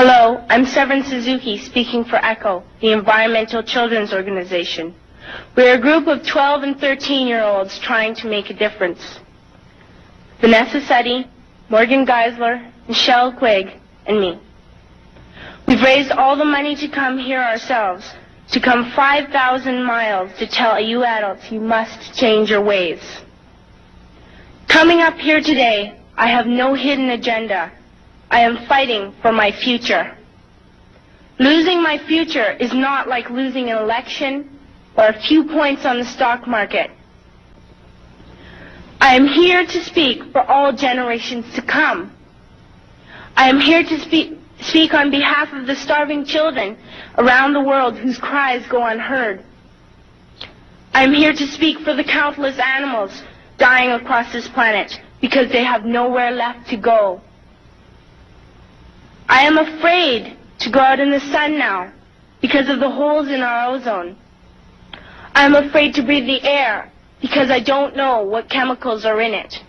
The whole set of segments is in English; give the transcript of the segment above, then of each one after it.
Hello, I'm Severn Suzuki speaking for ECHO, the Environmental Children's Organization. We're a group of 12 and 13-year-olds trying to make a difference. Vanessa Suttie, Morgan Geisler, Michelle Quigg, and me. We've raised all the money to come here ourselves, to come 5,000 miles to tell you adults you must change your ways. Coming up here today, I have no hidden agenda. I am fighting for my future. Losing my future is not like losing an election or a few points on the stock market. I am here to speak for all generations to come. I am here to speak on behalf of the starving children around the world whose cries go unheard. I am here to speak for the countless animals dying across this planet because they have nowhere left to go. I am afraid to go out in the sun now because of the holes in our ozone. I am afraid to breathe the air because I don't know what chemicals are in it.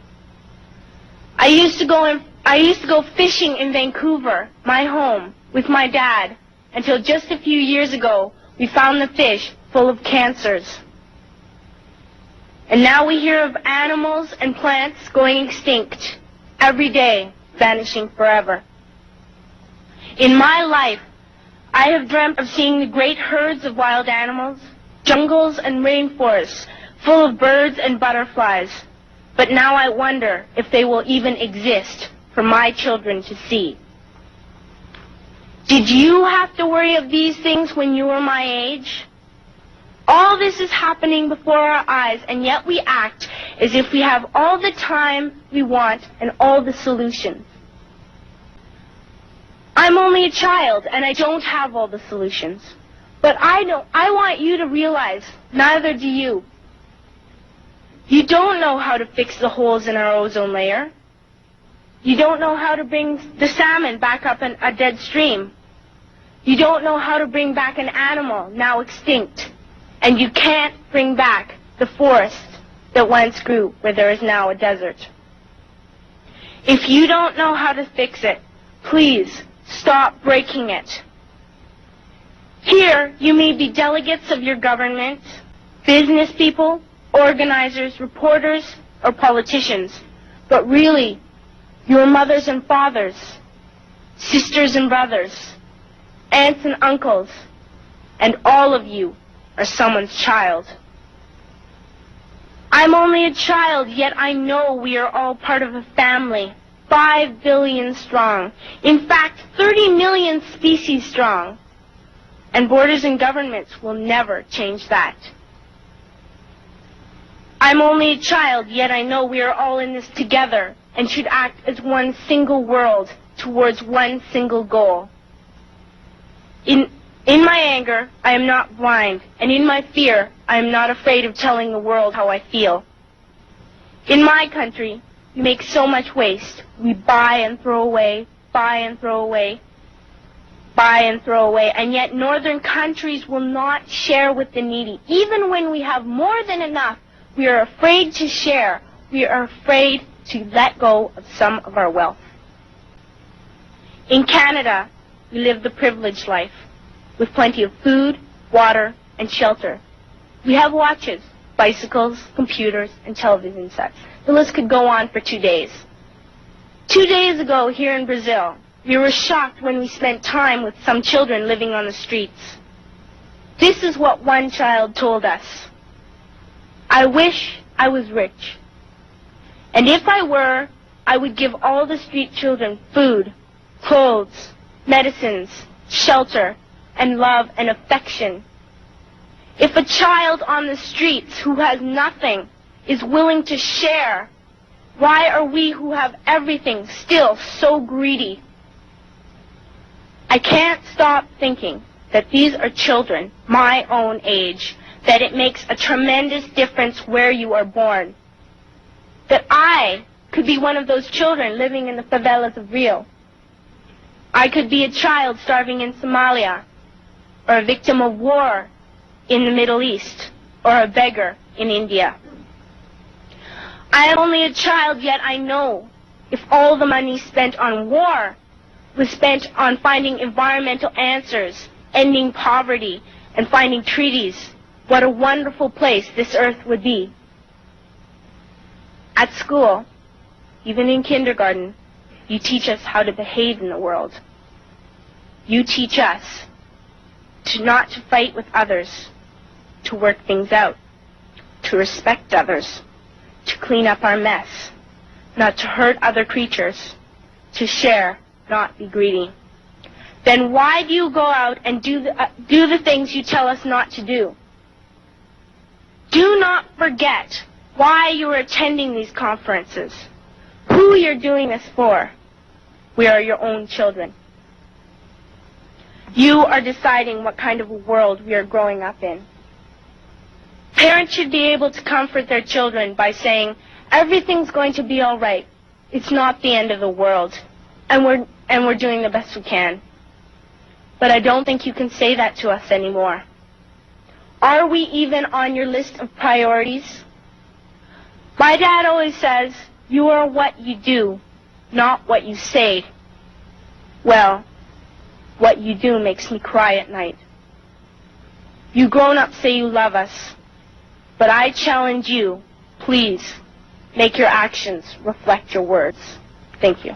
I used to go fishing in Vancouver, my home, with my dad, until just a few years ago we found the fish full of cancers. And now we hear of animals and plants going extinct every day, vanishing forever. In my life, I have dreamt of seeing the great herds of wild animals, jungles and rainforests full of birds and butterflies. But now I wonder if they will even exist for my children to see. Did you have to worry of these things when you were my age? All this is happening before our eyes, and yet we act as if we have all the time we want and all the solutions. I'm only a child, and I don't have all the solutions. But I want you to realize, neither do you. You don't know how to fix the holes in our ozone layer. You don't know how to bring the salmon back up in a dead stream. You don't know how to bring back an animal now extinct. And you can't bring back the forest that once grew where there is now a desert. If you don't know how to fix it, please stop breaking it. Here, you may be delegates of your government, business people, organizers, reporters, or politicians, but really, your mothers and fathers, sisters and brothers, aunts and uncles, and all of you are someone's child. I'm only a child, yet I know we are all part of a family. 5 billion strong. In fact, 30 million species strong. And borders and governments will never change that. I'm only a child, yet I know we are all in this together and should act as one single world towards one single goal. In my anger, I am not blind, and in my fear, I am not afraid of telling the world how I feel. In my country, we make so much waste. We buy and throw away, buy and throw away, buy and throw away, and yet northern countries will not share with the needy. Even when we have more than enough, we are afraid to share. We are afraid to let go of some of our wealth. In Canada, we live the privileged life, with plenty of food, water, and shelter. We have watches, bicycles, computers, and television sets. The list could go on for 2 days. 2 days ago, here in Brazil, we were shocked when we spent time with some children living on the streets. This is what one child told us. I wish I was rich. And if I were, I would give all the street children food, clothes, medicines, shelter, and love and affection. If a child on the streets who has nothing is willing to share, why are we who have everything still so greedy? I can't stop thinking that these are children my own age, that it makes a tremendous difference where you are born. That I could be one of those children living in the favelas of Rio. I could be a child starving in Somalia, or a victim of war in the Middle East, or a beggar in India. I am only a child, yet I know if all the money spent on war was spent on finding environmental answers, ending poverty, and finding treaties, what a wonderful place this earth would be. At school, even in kindergarten, you teach us how to behave in the world. You teach us not to fight with others, to work things out, to respect others, to clean up our mess, not to hurt other creatures, to share, not be greedy. Then why do you go out and do the things you tell us not to do? Do not forget why you are attending these conferences, who you're doing this for. We are your own children. You are deciding what kind of a world we are growing up in. Parents should be able to comfort their children by saying, everything's going to be all right. It's not the end of the world, and we're doing the best we can. But I don't think you can say that to us anymore. Are we even on your list of priorities? My dad always says, you are what you do, not what you say. Well, what you do makes me cry at night. You grown-ups say you love us, but I challenge you, please, make your actions reflect your words. Thank you.